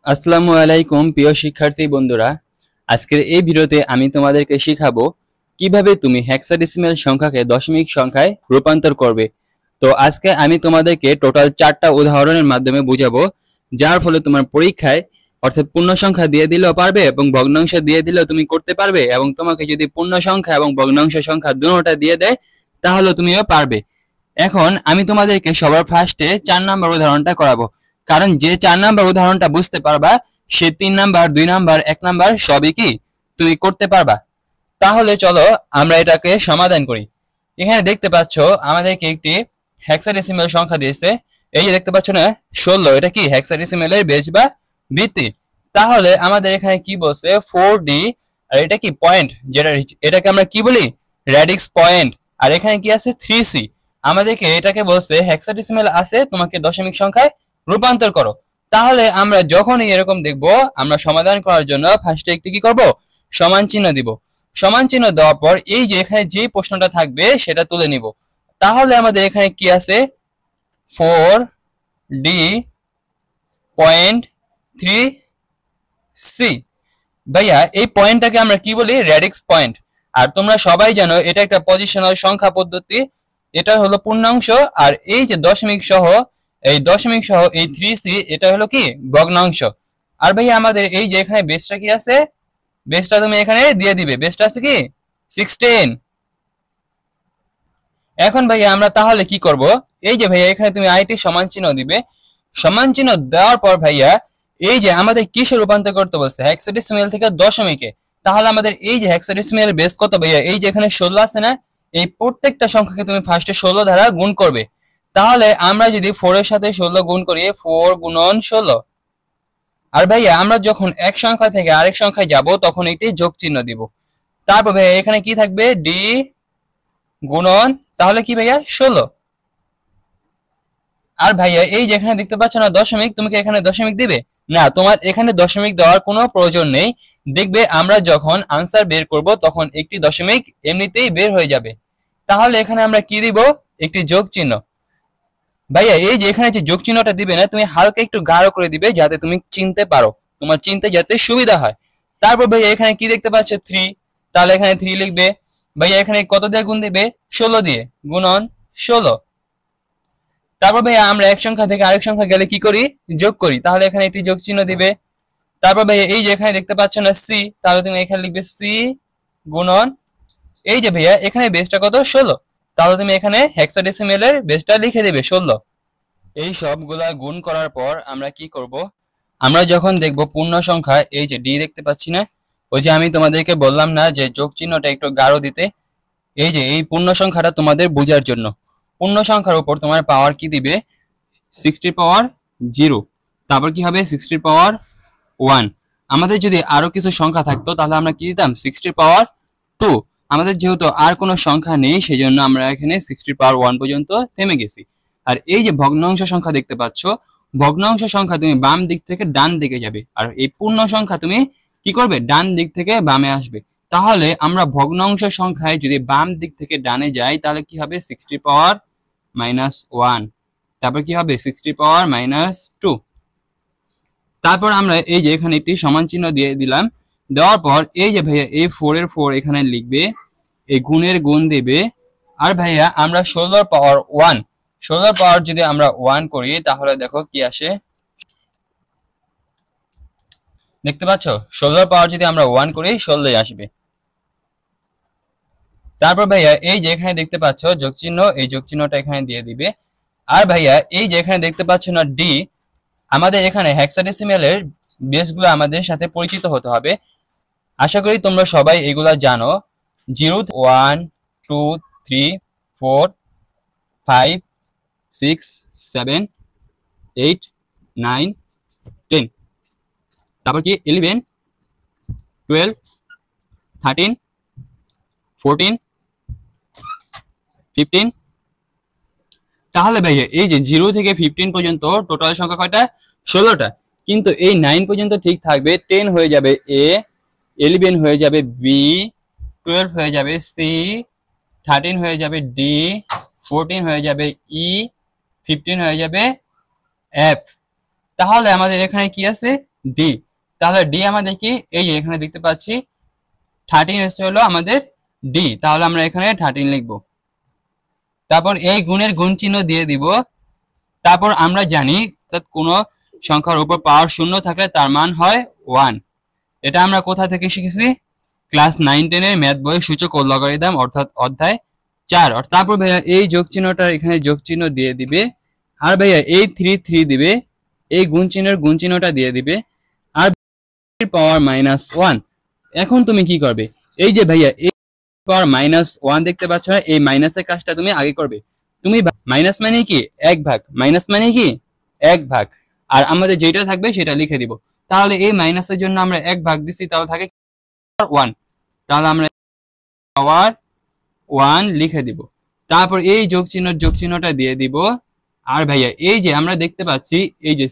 আসসালামু আলাইকুম প্রিয় শিক্ষার্থী বন্ধুরা। আজকের এই ভিডিওতে আমি তোমাদেরকে শেখাবো কিভাবে তুমি হেক্সাডেসিমাল সংখ্যাকে দশমিক সংখ্যায় রূপান্তর করবে। তো আজকে আমি তোমাদেরকে টোটাল 4টা উদাহরণের মাধ্যমে বুঝাবো, যার ফলে তোমার পরীক্ষায় অর্থাৎ পূর্ণ সংখ্যা দিয়ে দিলেও পারবে এবং ভগ্নাংশ দিয়ে দিলেও তুমি করতে পারবে, এবং তোমাকে যদি পূর্ণ সংখ্যা এবং ভগ্নাংশ সংখ্যা দুটোটা দিয়ে দেয় তাহলে তুমিও পারবে। এখন আমি তোমাদেরকে সবার ফার্স্টে 4 নাম্বার উদাহরণটা করাবো, কারণ যে 4 নাম্বার উদাহরণটা বুঝতে পারবা সে 3 নাম্বার 2 নাম্বার 1 নাম্বার সবই কি তুমি করতে পারবা। তাহলে চলো আমরা এটাকে সমাধান করি। এখানে দেখতে পাচ্ছ আমাদেরকে একটি হেক্সাডেসিমাল সংখ্যা দিয়েছে। এই যে দেখতে পাচ্ছ না 16, এটা কি হেক্সাডেসিমালের বেস বা ভিত্তি। তাহলে আমাদের এখানে কি বলছে 4D, আর এটা কি পয়েন্ট, যেটা এটাকে আমরা কি বলি রেডিক্স পয়েন্ট। আর এখানে কি আছে 3C। আমাদেরকে এটাকে বলছে হেক্সাডেসিমাল আছে, তোমাকে দশমিক সংখ্যায় রূপান্তর করো। তাহলে আমরা যখনই এরকম দেখব আমরা সমাধান করার জন্য ফার্স্টে একটি কি করব, সমান চিহ্ন দিব। সমান চিহ্ন দেওয়ার পর এই যে এখানে যে প্রশ্নটা থাকবে সেটা তুলে নিব। তাহলে আমাদের এখানে কি আছে 4D পয়েন্ট 3C। ভাইয়া এই পয়েন্টটাকে আমরা কি বলি রেডিক্স পয়েন্ট। আর তোমরা সবাই জানো এটা একটা পজিশনাল সংখ্যা পদ্ধতি, এটা হলো পূর্ণাংশ। আর এই যে দশমিক সহ এই 3C এটা হলো কি ভগ্নাংশ। আর ভাইয়া আমাদের এই যে এখানে বেসটা কি আছে, বেসটা তুমি এখানে দিয়ে দিবে, বেসটা আছে কি 16। এখন ভাইয়া আমরা তাহলে কি করব, এই যে ভাইয়া এখানে তুমি আইটি সমান চিহ্ন দিবে। সমান চিহ্ন দেওয়ার পর ভাইয়া এই যে আমাদের কিসে রূপান্তর করতে বলছে হেক্সাডেসিমাল থেকে দশমিকে। তাহলে আমাদের এই যে হেক্সাডেসিমাল বেস কত ভাইয়া, এই যে এখানে 16 আছে না, এই প্রত্যেকটা সংখ্যাকে তুমি ফার্স্টে 16 দ্বারা গুণ করবে। তাহলে আমরা যদি 4 এর সাথে 16 গুণ করি 4 গুণন 16। আর ভাইয়া আমরা যখন এক সংখ্যা থেকে আরেক সংখ্যায় যাব তখন একটি যোগ চিহ্ন দিব। তারপর ভাইয়া এখানে কি থাকবে ডি গুণন, তাহলে কি ভাইয়া 16। আর ভাইয়া এই যেখানে দেখতে পাচ্ছ না দশমিক, তুমি কি এখানে দশমিক দিবে না, তোমার এখানে দশমিক দেওয়ার কোনো প্রয়োজন নেই। দেখবে আমরা যখন আনসার বের করব তখন একটি দশমিক এমনিতেই বের হয়ে যাবে। তাহলে এখানে আমরা কি দিব, একটি যোগ চিহ্ন। ভাইয়া এই যে এখানে যে যোগ চিহ্নটা দিবে না, তুমি হালকা একটু গাঢ় করে দিবে যাতে তুমি চিনতে পারো, তোমার চিনতে যাতে সুবিধা হয়। তারপর ভাইয়া এখানে কি দেখতে পাচ্ছ 3, তাহলে এখানে 3 লিখবে। ভাইয়া এখানে কত দিয়ে গুণ দিবে 16 দিয়ে, গুণন 16। তারপর ভাইয়া আমরা এক সংখ্যা থেকে আরেক সংখ্যা গেলে কি করি যোগ করি, তাহলে এখানে একটি যোগ চিহ্ন দিবে। তারপর ভাইয়া এই যে এখানে দেখতে পাচ্ছ না সি, তাহলে তুমি এখানে লিখবে সি গুণন, এই যে ভাইয়া এখানে বেসটা কত 16, তাহলে তুমি এখানে হেক্সাডেসিমালের বেসটা লিখে দিবে 16। এই সবগুলা গুণ করার পর আমরা কি করব, আমরা যখন দেখব পূর্ণ সংখ্যা এই যে ডি দেখতে পাচ্ছি না, ওই যে আমি তোমাদেরকে বললাম না যে যোগ চিহ্নটা একটু গাঢ় দিতে, এই যে এই পূর্ণ সংখ্যাটা তোমাদের বোঝার জন্য। পূর্ণ সংখ্যার উপর তোমার পাওয়ার কি দিবে 60 পাওয়ার 0, তারপর কি হবে 60 পাওয়ার 1। আমাদের যদি আরো কিছু সংখ্যা থাকতো তাহলে আমরা কি দিতাম 60 পাওয়ার 2। আমাদের যেহেতু আর কোনো সংখ্যা নেই সেজন্য আমরা এখানে 60 পাওয়ার 1 পর্যন্ত থেমে গেছি। আর এই যে ভগ্নাংশ সংখ্যা দেখতে পাচ্ছ, ভগ্নাংশ সংখ্যা তুমি বাম দিক থেকে ডান দিকে যাবে, আর এই পূর্ণ সংখ্যা তুমি কি করবে ডান দিক থেকে বামে আসবে। তাহলে আমরা ভগ্নাংশ সংখ্যায় যদি বাম দিক থেকে ডানে যাই তাহলে কি হবে 60 পাওয়ার -1, তারপর কি হবে 60 পাওয়ার -2। তারপর আমরা এই যে এখানে একটি সমান চিহ্ন দিয়ে দিলাম। দেওয়ার পর এই যে ভাইয়া এই 4 এর 4 এখানে লিখবে, এই গুণের গুণ দেবে। আর ভাইয়া আমরা 16 পাওয়ার 1, 16 পাওয়ার যদি আমরা 1 করি তাহলে দেখো কি আসে, দেখতে পাচ্ছ 16 পাওয়ার যদি আমরা 1 করি 16 আসবে। তারপর ভাইয়া এই যে এখানে দেখতে পাচ্ছ যোগ চিহ্ন, এই যোগ চিহ্নটা এখানে দিয়ে দিবে। আর ভাইয়া এই যে এখানে দেখতে পাচ্ছ না ডি, আমাদের এখানে হেক্সাডেসিমালের বেসগুলো আমাদের সাথে পরিচিত হতে হবে। আশা করি তোমরা সবাই এগুলা জানো। 0 1 2 3 4 5 6 7 8 9 10, তারপর কি 11 12 13 14 15। তাহলে ভাইয়া এই যে 0 থেকে 15 পর্যন্ত টোটাল সংখ্যা কয়টা 16টা, কিন্তু এই 9 পর্যন্ত ঠিক থাকবে, 10 হয়ে যাবে এ, 11 হয়ে যাবে বি, 12 হয়ে যাবে সি, 13 হয়ে যাবে ডি, 14 হয়ে যাবে ই, 15 হয়ে যাবে এফ। তাহলে আমাদের এখানে কি আছে ডি। তাহলে ডি আমাদের কি, এই যে এখানে দেখতে পাচ্ছি 13 এসে হলো আমাদের ডি, তাহলে আমরা এখানে 13 লিখবো। তারপর এই গুণের গুণ চিহ্ন দিয়ে দিব। তারপর আমরা জানি কোনো সংখ্যার উপর পাওয়ার শূন্য থাকলে তার মান হয় 1। এটা আমরা কোথা থেকে শিখেছি? ক্লাস 9-10 এর ম্যাথ বইয়ের সূচক ও লগারিদম অর্থাৎ অধ্যায় 4। তারপর ভাইয়া এই যোগ চিহ্নটা এখানে যোগ চিহ্ন দিয়ে দিবে, আর ভাইয়া এই 3 দিবে, এই গুণ চিহ্নের গুণ চিহ্নটা দিয়ে দিবে, আর পাওয়ার -1। এখন তুমি কি করবে? এই যে ভাইয়া এই পাওয়ার -1 দেখতে পাচ্ছ না, এই মাইনাসের কাজটা তুমি আগে করবে। তুমি মাইনাস মানে কি 1 ভাগ, মাইনাস মানে কি 1 ভাগ, আর আমাদের যেটা থাকবে সেটা লিখে দিব। তাহলে এই মাইনাসের জন্য আমরা 1 ভাগ দিছি, তাহলে থাকে 1, তাহলে আমরা পাওয়ার 1 লিখে দিব। তারপর এই যোগ চিহ্নটা দিয়ে দিব। আর ভাইয়া এই যে আমরা দেখতে পাচ্ছি এই যে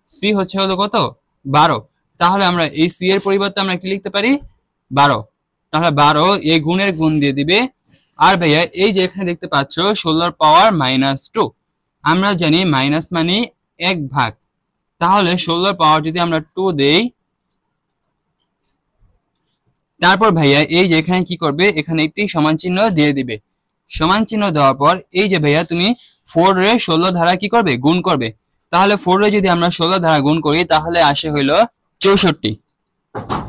সি হচ্ছে হলো কত 12, তাহলে আমরা এই সি এর পরিবর্তে আমরা কি লিখতে পারি 12। তাহলে 12 এই গুণের গুণ দিয়ে দিবে। আর ভাইয়া এই যে এখানে দেখতে পাচ্ছ 16 পাওয়ার -2, আমরা জানি মাইনাস মানে 1 ভাগ, তাহলে 16 পাওয়ার যদি আমরা 2 দেই, তারপর ভাইয়া এই যে এখানে কি করবে, এখানে একটি সমান চিহ্ন দিয়ে দিবে। সমান চিহ্ন দেওয়ার পর এই যে ভাইয়া তুমি 4 রে 16 দ্বারা কি করবে, গুণ করবে। তাহলে 4 রে যদি আমরা 16 দ্বারা গুণ করি তাহলে আসে হইলো 64।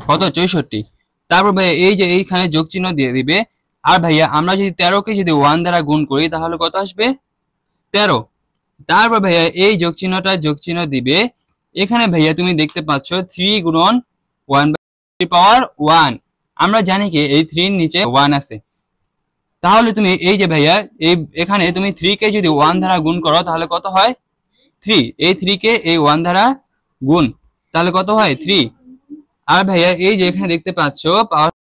কত? 64। তারপর ভাইয়া এই যে এইখানে যোগ চিহ্ন দিয়ে দিবে। আর ভাইয়া আমরা যদি 13 কে যদি 1 দ্বারা গুণ করি তাহলে কত আসবে? 13। তারপর ভাইয়া এই যোগ চিহ্ন দিবে। এখানে ভাইয়া তুমি দেখতে পাচ্ছ 3 গুণন 1/3 পাওয়ার 1। আমরা জানি কি এই 3 এর নিচে 1 আছে, তাহলে তুমি এই যে ভাইয়া এই এখানে তুমি 3 কে যদি 1 দ্বারা গুণ করো তাহলে কত হয় 3। এই 3 কে এই 1 দ্বারা গুণ, তাহলে কত হয় 3। আর ভাইয়া এই যে এখানে দেখতে পাচ্ছ পাওয়ার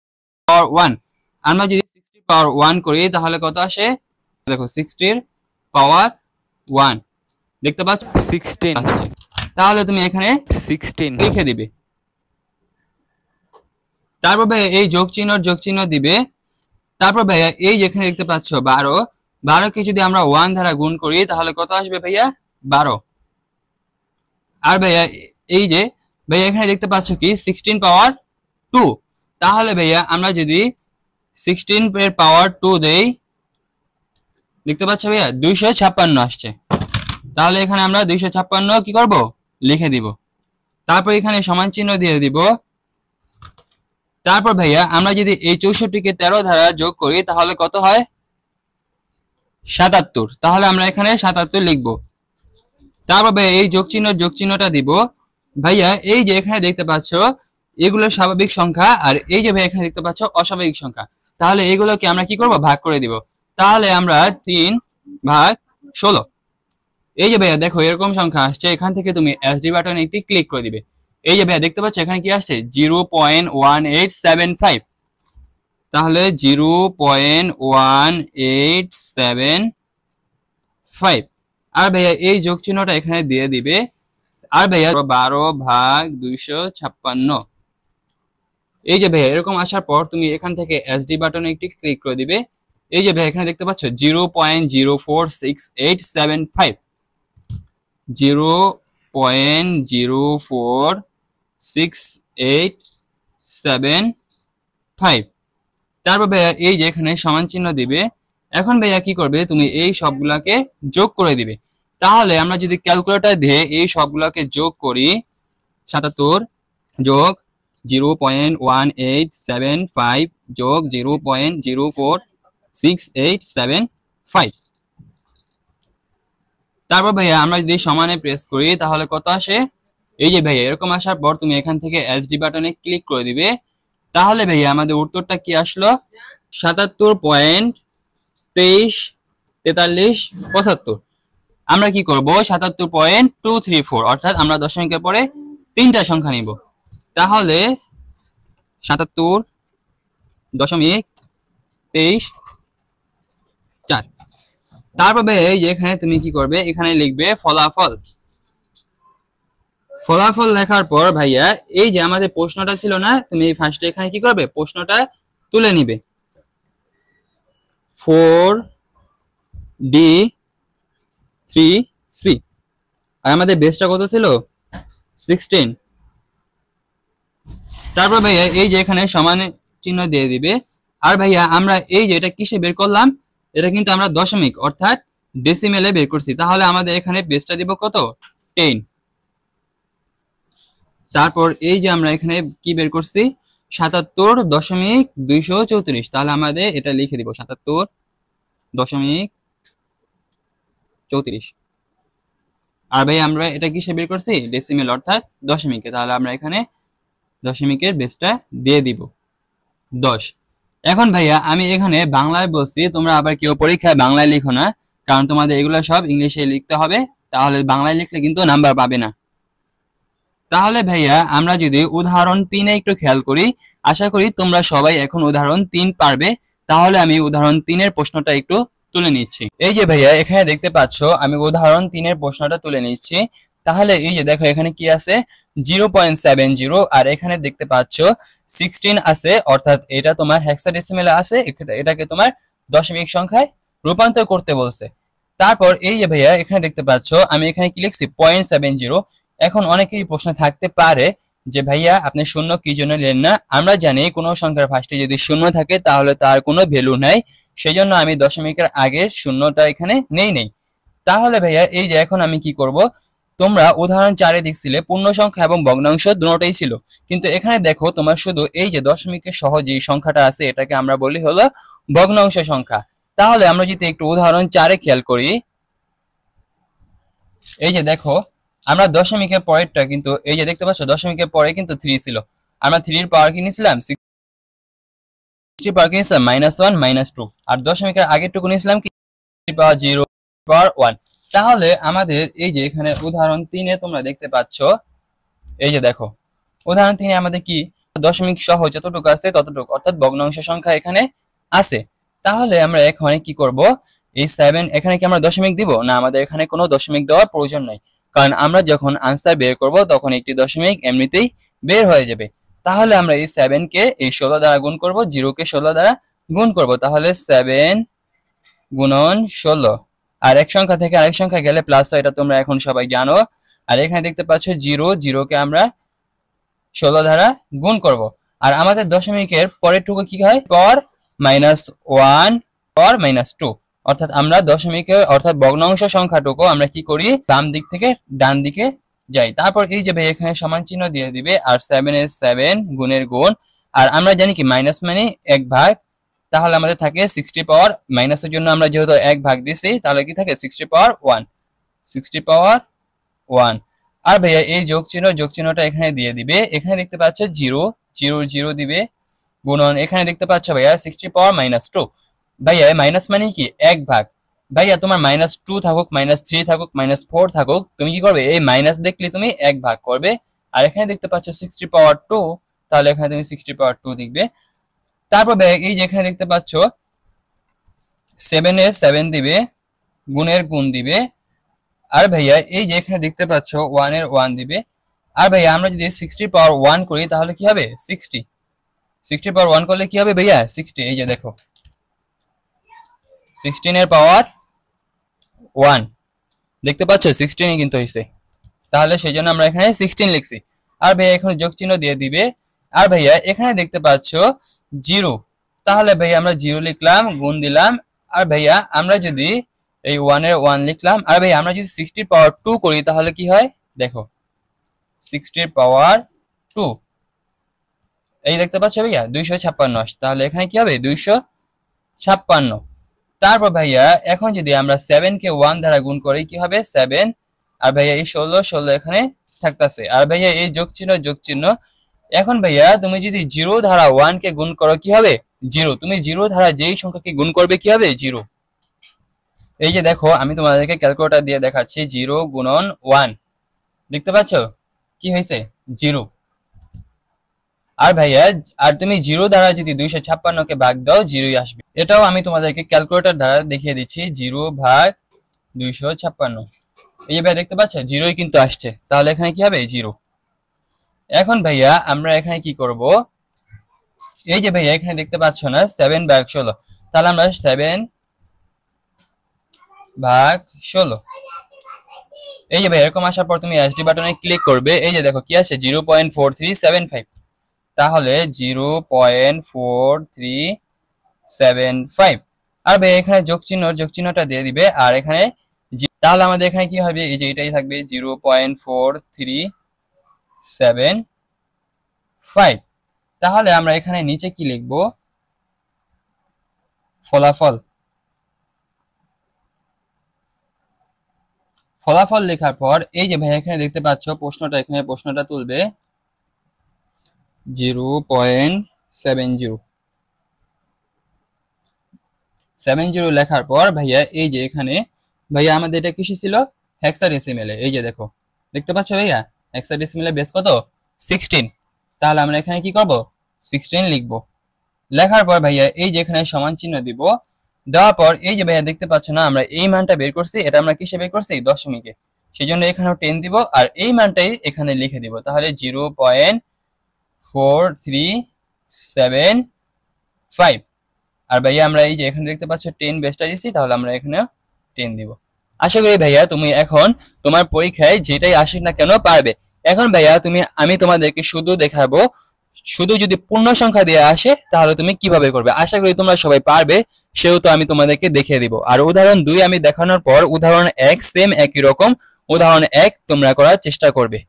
1, আমরা যদি 60 পাওয়ার 1 করি তাহলে কত আসে? দেখো 60 এর পাওয়ার 1 দেখতে পাচ্ছ 16 আসছে, তাহলে তুমি এখানে 16 লিখে দিবে। তারপর ভাইয়া এই যোগ চিহ্ন দিবে। তারপর ভাইয়া এই যেখানে দেখতে পাচ্ছ 12 কে যদি আমরা 1 দ্বারা গুণ করি তাহলে কত আসবে ভাইয়া 12। আর ভাইয়া এই যে ভাইয়া এখানে দেখতে পাচ্ছ কি 16 পাওয়ার 2, তাহলে ভাইয়া আমরা যদি 16 এর পাওয়ার 2 দেই, দেখতে পাচ্ছ ভাইয়া 256 আসছে। তাহলে এখানে আমরা 256 কি করব, লিখে দিব। তারপর এখানে সমান চিহ্ন দিয়ে দিব। তারপর ভাইয়া আমরা যদি এই 64 কে 13 দ্বারা যোগ করি তাহলে কত হয় 77, তাহলে আমরা এখানে 77 লিখব। তারপর ভাইয়া এই যোগ চিহ্নটা দিব। ভাইয়া এই যে এখানে দেখতে পাচ্ছ এগুলো স্বাভাবিক সংখ্যা, আর এই যে ভাইয়া এখানে দেখতে পাচ্ছ অস্বাভাবিক সংখ্যা, তাহলে এগুলোকে আমরা কি করব, ভাগ করে দিব। তাহলে আমরা 3 ভাগ 16। এই যে ভাইয়া দেখো এরকম সংখ্যা আসছে, এখান থেকে তুমি এসডি বাটনে একটি ক্লিক করে দিবে। এই যে ভাইয়া দেখতে পাচ্ছ এখানে কি আসছে 0.1875, তাহলে 0.1875। আর ভাইয়া এই যোগ চিহ্নটা এখানে দিয়ে দিবে। আর ভাইয়া 12 ভাগ 256। এই যে ভাইয়া এরকম আসার পর তুমি এখান থেকে এসডি বাটনে একটি ক্লিক করে দিবে। এই যে ভাইয়া এখানে দেখতে পাচ্ছ 0.046875, 0.046875। তারপর ভাইয়া এই যে এখানে সমান চিহ্ন দিবে। এখন ভাইয়া কি করবে, তুমি এই সবগুলাকে যোগ করে দিবে। তাহলে আমরা যদি ক্যালকুলেটর দিয়ে এই সবগুলাকে যোগ করি, 77 যোগ 0.1875 যোগ 0.046875। তারপর ভাইয়া আমরা যদি সমানে প্রেস করি তাহলে কত আসে? এই যে ভাইয়া এরকম আসার পর তুমি এখান থেকে এসডি বাটনে ক্লিক করে দিবে। তাহলে ভাইয়া আমাদের উত্তরটা কি আসলো 77.234375। আমরা কি করব 77.234, অর্থাৎ আমরা দশমিকের পরে 3টা সংখ্যা নিব। তাহলে 77.2344। তারপর এই যে এখানে তুমি কি করবে, এখানে লিখবে ফলাফল। ফলাফল লেখার পর ভাইয়া এই যে আমাদের প্রশ্নটা ছিল না, তুমি ফার্স্টে এখানে কি করবে, প্রশ্নটা তুলে নিবে। 4D3C, আর আমাদের বেসটা কত ছিল 16। তারপর ভাইয়া এই যে এখানে সমান চিহ্ন দিয়ে দিবে। আর ভাইয়া আমরা এই যে এটা কিসে বের করলাম, এটা কিন্তু আমরা দশমিক অর্থাৎ ডেসিমেলে বের করছি। তাহলে আমাদের এখানে বেসটা দিব কত, 10। তারপর এই যে আমরা এখানে কি বের করছি, 77.234। তাহলে আমাদের এটা লিখে দিব 77.34। আর ভাই আমরা এটা কিসে বের করছি, ডেসিমেল অর্থাৎ দশমিকে। তাহলে আমরা এখানে দশমিকের বেসটা দিয়ে দিব 10। এখন ভাইয়া আমি এখানে বাংলায় বলছি, তোমরা আবার কেউ পরীক্ষায় বাংলায় লিখো না, কারণ তোমাদের এগুলো সব ইংলিশে লিখতে হবে, তাহলে বাংলায় লিখলে কিন্তু নাম্বার পাবে না। তাহলে ভাইয়া আমরা যদি উদাহরণ 3 একটু খেয়াল করি, আশা করি তোমরা সবাই এখন উদাহরণ 3 পারবে। তাহলে আমি উদাহরণ 3 এর প্রশ্নটা একটু তুলে নিচ্ছি। এই যে ভাইয়া এখানে দেখতে পাচ্ছ আমি উদাহরণ 3 এর প্রশ্নটা তুলে নিচ্ছি। তাহলে এই যে দেখো এখানে কি আছে, 0.70, আর এখানে দেখতে পাচ্ছ 16 আছে, অর্থাৎ এটা তোমার হেক্সাডেসিমেলে আছে, এটাকে তোমার দশমিক সংখ্যায় রূপান্তর করতে বলছে। তারপর এই যে ভাইয়া এখানে দেখতে পাচ্ছ আমি এখানে কি লিখছি, 0.70। এখন অনেকেরই প্রশ্ন থাকতে পারে যে ভাইয়া আপনি শূন্য কি জন্য নিলেন না। আমরা জানি কোনো সংখ্যার ফার্স্টে যদি শূন্য থাকে তাহলে তার কোনো ভ্যালু নাই, সেই জন্য আমি দশমিকের আগে শূন্যটা এখানে নেই। তাহলে ভাইয়া এই যে এখন আমি কি করব, তোমরা উদাহরণ 4-এ দেখছিলে পূর্ণ সংখ্যা এবং ভগ্নাংশ দুটোই ছিল, কিন্তু এখানে দেখো তোমার শুধু এই যে দশমিকের সহ যে সংখ্যাটা আছে এটাকে আমরা বলি হলো ভগ্নাংশ সংখ্যা। তাহলে আমরা যদি একটু উদাহরণ 4-এ খেয়াল করি, এই যে দেখো আমরা দশমিকের পরেরটা কিন্তু এই যে দেখতে পাচ্ছ দশমিকের পরে কিন্তু 3 ছিল, আমরা 3 এর পাওয়ার কি নিয়েছিলাম 60 পাওয়ার কি নিয়েছিলাম -1 -2, আর দশমিকের আগেরটুকু নিয়েছিলাম কি পাওয়ার 0 পাওয়ার 1। তাহলে আমাদের এই যে এখানে উদাহরণ 3-এ তোমরা দেখতে পাচ্ছ, এই যে দেখো উদাহরণ 3-এ আমাদের কি দশমিক সহ যতটুকু আছে ততটুকু, অর্থাৎ ভগ্নাংশ সংখ্যা এখানে আছে। তাহলে আমরা এখানে কি করব, এই 7 এখানে কি আমরা দশমিক দিব না, আমাদের এখানে কোনো দশমিক দেওয়ার প্রয়োজন নাই, কারণ আমরা যখন আনসার বের করব তখন একটি দশমিক এমনিতেই বের হয়ে যাবে। তাহলে আমরা এই 7 কে এই 16 দ্বারা গুণ করব, 0 কে 16 দ্বারা গুণ করব, তাহলে 7 গুণন 16, আর এক সংখ্যা থেকে আরেক সংখ্যা গেলে প্লাস হয়, এটা তোমরা এখন সবাই জানো। আর এখানে দেখতে পাচ্ছ 0 কে আমরা 16 দ্বারা গুণ করব, আর আমাদের দশমিকের পরের টুকু কি হয়, পাওয়ার -1 পাওয়ার -2, অর্থাৎ আমরা দশমিকের অর্থাৎ ভগ্নাংশ সংখ্যাটুকু আমরা কি করি, বাম দিক থেকে ডান দিকে যাই। তারপর এই যে ভাই এখানে সমান চিহ্ন দিয়ে দিবে, আর 7 এর 7 গুণের গুণ, আর আমরা জানি কি মাইনাস মানে 1 ভাগ, তাহলে আমাদের থাকে 60 পাওয়ার, মাইনাসের জন্য আমরা যেহেতু 1 ভাগ দিছি তাহলে কি থাকে 60 পাওয়ার 1, 60 পাওয়ার 1। আর ভাইয়া এই যোগ চিহ্নটা এখানে দিয়ে দিবে, এখানে দেখতে পাচ্ছ 0 0 0 দিবে, গুণন এখানে দেখতে পাচ্ছ ভাইয়া 60 পাওয়ার -2। ভাইয়া মাইনাস মানে কি 1 ভাগ, ভাইয়া তোমার -2 থাকুক, -3 থাকুক, -4 থাকুক, তুমি কি করবে, এই মাইনাস দেখলে তুমি 1 ভাগ করবে। আর এখানে দেখতে পাচ্ছ 60 পাওয়ার 2, তাহলে এখানে তুমি 60 পাওয়ার 2 লিখবে। তারপর ভাইয়া এই যে এখানে দেখতে পাচ্ছ 7 এর 7 দিবে, গুণের গুণ দিবে, আর ভাইয়া এই যে এখানে দেখতে পাচ্ছ 1 এর 1 দিবে। আর ভাইয়া আমরা যদি 60 পাওয়ার 1 করি তাহলে কি হবে 60, 60 পাওয়ার 1 করলে কি হবে ভাইয়া 60, এই যে দেখো 16 এর পাওয়ার 1 দেখতে পাচ্ছ 16 কিন্তু হইছে, তাহলে সেই জন্য আমরা এখানে 16 লিখছি। আর ভাইয়া এখানে যোগ চিহ্ন দিয়ে দিবে। আর ভাইয়া এখানে দেখতে পাচ্ছ 0, তাহলে ভাইয়া আমরা 0 লিখলাম, গুণ দিলাম। আর ভাইয়া আমরা যদি এই 1 এর 1 লিখলাম, আর ভাইয়া আমরা যদি 60 পাওয়ার 2 করি তাহলে কি হয় দেখো 60 পাওয়ার 2, এই দেখতে পাচ্ছ ভাইয়া 256, তাহলে এখানে কি হবে 256। তারপর ভাইয়া এখন যদি আমরা 7 কে 1 দ্বারা গুণ করি কি হবে 7, আর ভাইয়া এই 16 এখানে থাকতেছে। আর ভাইয়া এই যোগ চিহ্ন, এখন ভাইয়া তুমি যদি 0 দ্বারা 1 কে গুণ করো কি হবে 0, তুমি 0 দ্বারা যেই সংখ্যাকে গুণ করবে কি হবে 0। এই যে দেখো আমি তোমাদেরকে ক্যালকুলেটর দিয়ে দেখাচ্ছি, 0 গুণন 1 দেখতে পাচ্ছ কি হয়েছে 0। আর ভাইয়া আর তুমি 0 দ্বারা যদি 256 কে ভাগ দাও 0ই আসবে, এটাও আমি তোমাদেরকে ক্যালকুলেটর দ্বারা দেখিয়ে দিচ্ছি, 0 ভাগ 256, এই যে ভাইয়া দেখতে পাচ্ছ 0ই কিন্তু আসছে, তাহলে এখানে কি হবে 0। এখন ভাইয়া আমরা এখানে কি করব, এই যে ভাইয়া এখানে দেখতে পাচ্ছ না 7 ভাগ 16, তাহলে আমরা 7 ভাগ 16, এই যে ভাই এরকম আসার পর তুমি এসডি বাটনে ক্লিক করবে, এই যে দেখো কি আসে 0.4375, তাহলে 0.4375। আর ভাই এখানে যোগ চিহ্নটা দিয়ে দিবে। আর এখানে তাহলে আমাদের এখানে কি হবে, এই যে এটাই থাকবে 0.4375। তাহলে আমরা এখানে নিচে কি লিখব, ফলাফল লেখার পর এই যে ভাই এখানে দেখতে পাচ্ছ প্রশ্নটা, এখানে প্রশ্নটা তুলবে 0.70 লেখার পর ভাইয়া এই যে এখানে ভাইয়া আমাদের এটা কিসে ছিল, হেক্সাডেসিমেলে। এই যে দেখো, দেখতে পাচ্ছ ভাইয়া হেক্সাডেসিমেলে বেস কত, 16। তাহলে আমরা এখানে কি করব, 16 লিখব। লেখার পর ভাইয়া এই যে এখানে সমান চিহ্ন দিব। দেওয়ার পর এই যে ভাইয়া দেখতে পাচ্ছ না, আমরা এই মানটা বের করছি, এটা আমরা কিসে বের করছি, দশমিকে। সেই জন্য এখানেও 10 দিব আর এই মানটাই এখানে লিখে দিব। তাহলে 0.4375। আর ভাইয়া আমরা এই যে এখানে দেখতে পাচ্ছ 10 বেসটা দিছি, তাহলে আমরা এখানে 10 দিব। আশা করি ভাইয়া তুমি এখন তোমার পরীক্ষায় যেটাই আসুক না কেন পারবে। এখন ভাইয়া আমি তোমাদেরকে শুধু দেখাবো, শুধু যদি পূর্ণ সংখ্যা দিয়ে আসে তাহলে তুমি কিভাবে করবে। আশা করি তোমরা সবাই পারবে, সেহেতু আমি তোমাদেরকে দেখিয়ে দিব। আর উদাহরণ 2 আমি দেখানোর পর উদাহরণ 1 সেম একই রকম, উদাহরণ 1 তোমরা করার চেষ্টা করবে।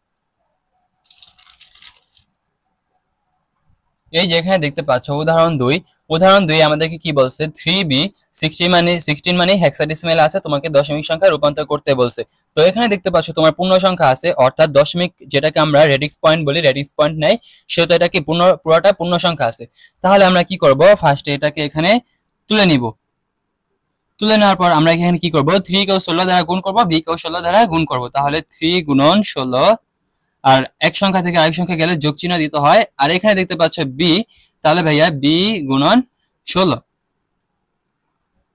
এই যে এখানে দেখতে পাচ্ছ উদাহরণ 2 আমাদেরকে কি বলছে, 3b 16 মানে হেক্সাডেসিমেল আছে, তোমাকে দশমিক সংখ্যা রূপান্তর করতে বলছে। তো এখানে দেখতে পাচ্ছ তোমার পূর্ণ সংখ্যা আছে, অর্থাৎ দশমিক যেটাকে আমরা রেডিক্স পয়েন্ট বলি, রেডিক্স পয়েন্ট নাই, সেহেতু এটা কি পুরোটা পূর্ণ সংখ্যা আছে। তাহলে আমরা কি করব, ফার্স্টে এটাকে এখানে তুলে নিব। তুলে নেওয়ার পর আমরা এখানে কি করব, 3 কেও 16 দ্বারা গুণ করব, b কেও 16 দ্বারা গুণ করব। তাহলে 3 গুণন 16, আর এক সংখ্যা থেকে আরেক সংখ্যা গেলে যোগ চিহ্ন দিতে হয়। আর এখানে দেখতে পাচ্ছ বি, তাহলে ভাইয়া বি গুণন 16।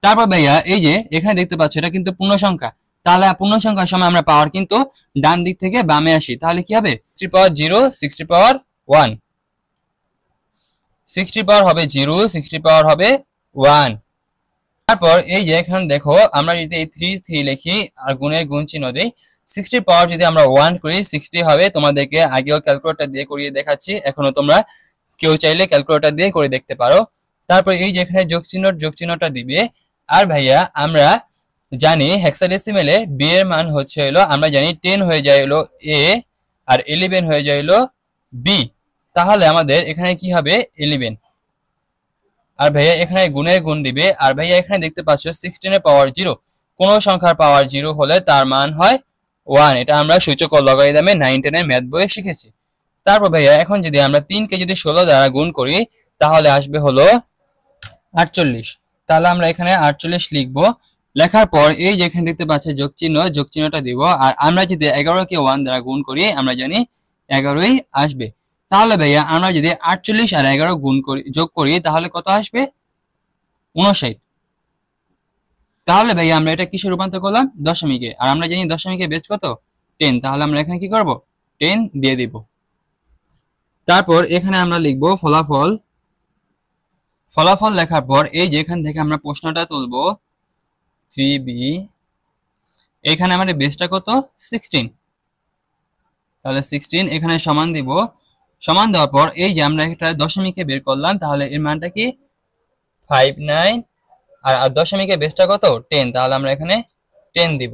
তারপর ভাইয়া এই যে এখানে দেখতে পাচ্ছ এটা কিন্তু পূর্ণ সংখ্যা, তাহলে পূর্ণ সংখ্যার সময় আমরা পাওয়ার কিন্তু ডান দিক থেকে বামে আসি। তাহলে কি হবে, 60 পাওয়ার 0, 60 পাওয়ার 1, 60 পাওয়ার হবে 0, 60 পাওয়ার হবে 1। তারপর এই যে এখানে দেখো আমরা যদি এই 3 লিখি আর গুণের গুণ চিহ্ন দেই, 60 পাওয়ার যদি আমরা 1 করি 60 হবে। তোমাদেরকে আগেও ক্যালকুলেটর দিয়ে করিয়ে দেখাচ্ছি, এখনো তোমরা কেউ চাইলে ক্যালকুলেটর দিয়ে করে দেখতে পারো। তারপর এই যে এখানে যোগ চিহ্নটা দিবে। আর ভাইয়া আমরা জানি হেক্সাডেসিমেলে বি এর মান হচ্ছে হলো, আমরা জানি 10 হয়ে যায় হলো এ আর 11 হয়ে যায় হলো বি। তাহলে আমাদের এখানে কি হবে, 11। আর ভাইয়া এখানে গুণের গুণ দিবে। আর ভাইয়া এখানে দেখতে পাচ্ছ 16 এর পাওয়ার 0, কোন সংখ্যার পাওয়ার 0 হলে তার মান হয় 1। এটা আমরা সূচক ও লগারিদমে 9 10 এর ম্যাথ বইয়ে শিখেছি। তারপর ভাইয়া এখন যদি আমরা 3 কে যদি 16 দ্বারা গুণ করি তাহলে আসবে হলো 48। তাহলে আমরা এখানে 48 লিখব। লেখার পর এই যে এখানে দেখতে পাচ্ছ যোগ চিহ্নটা দিব। আর আমরা যদি 11 কে 1 দ্বারা গুণ করি আমরা জানি 11ই আসবে। তাহলে ভাইয়া আমরা যদি 48 আর 11 যোগ করি তাহলে কত আসবে, 59। তাহলে ভাইয়া আমরা এটা কিসে রূপান্তর করলাম, দশমিকে। আর আমরা জানি দশমিকে বেস কত, 10। তাহলে আমরা এখানে কি করব, 10 দিয়ে দিব। তারপর এখানে আমরা লিখব ফলাফল লেখার পর এই যে এখান থেকে আমরা প্রশ্নটা তুলব 3b, এখানে আমাদের বেসটা কত, 16। তাহলে 16 এখানে সমান দিব। সমান দেওয়ার পর এই যে আমরা একটা দশমিকে বের করলাম, তাহলে এর মানটা কি 59। আর দশমিকে বেসটা কত, 10। তাহলে আমরা এখানে 10 দিব।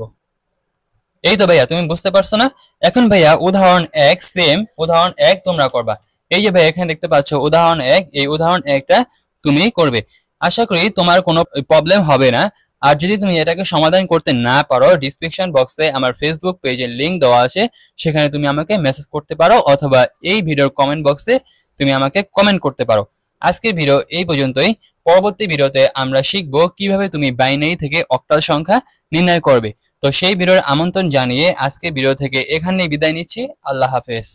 এই তো ভাইয়া তুমি বুঝতে পারছো না। এখন ভাইয়া উদাহরণ 1 সেম, উদাহরণ 1 তোমরা করবা। এই যে ভাইয়া এখানে দেখতে পাচ্ছ উদাহরণ 1, এই উদাহরণ 1টা তুমি করবে। আশা করি তোমার কোনো প্রবলেম হবে না। আর যদি তুমি এটাকে সমাধান করতে না পারো, ডেসক্রিপশন বক্সে আমার ফেসবুক পেজের লিংক দেওয়া আছে, সেখানে তুমি আমাকে মেসেজ করতে পারো অথবা এই ভিডিওর কমেন্ট বক্সে তুমি আমাকে কমেন্ট করতে পারো। আজকের ভিডিও এই পর্যন্তই। পরবর্তী ভিডিওতে আমরা শিখব কিভাবে তুমি বাইনারি থেকে অক্টাল সংখ্যা নির্ণয় করবে। তো সেই ভিডিওর আমন্ত্রণ জানিয়ে আজকের ভিডিও থেকে এখানেই বিদায় নিচ্ছি। আল্লাহ হাফেজ।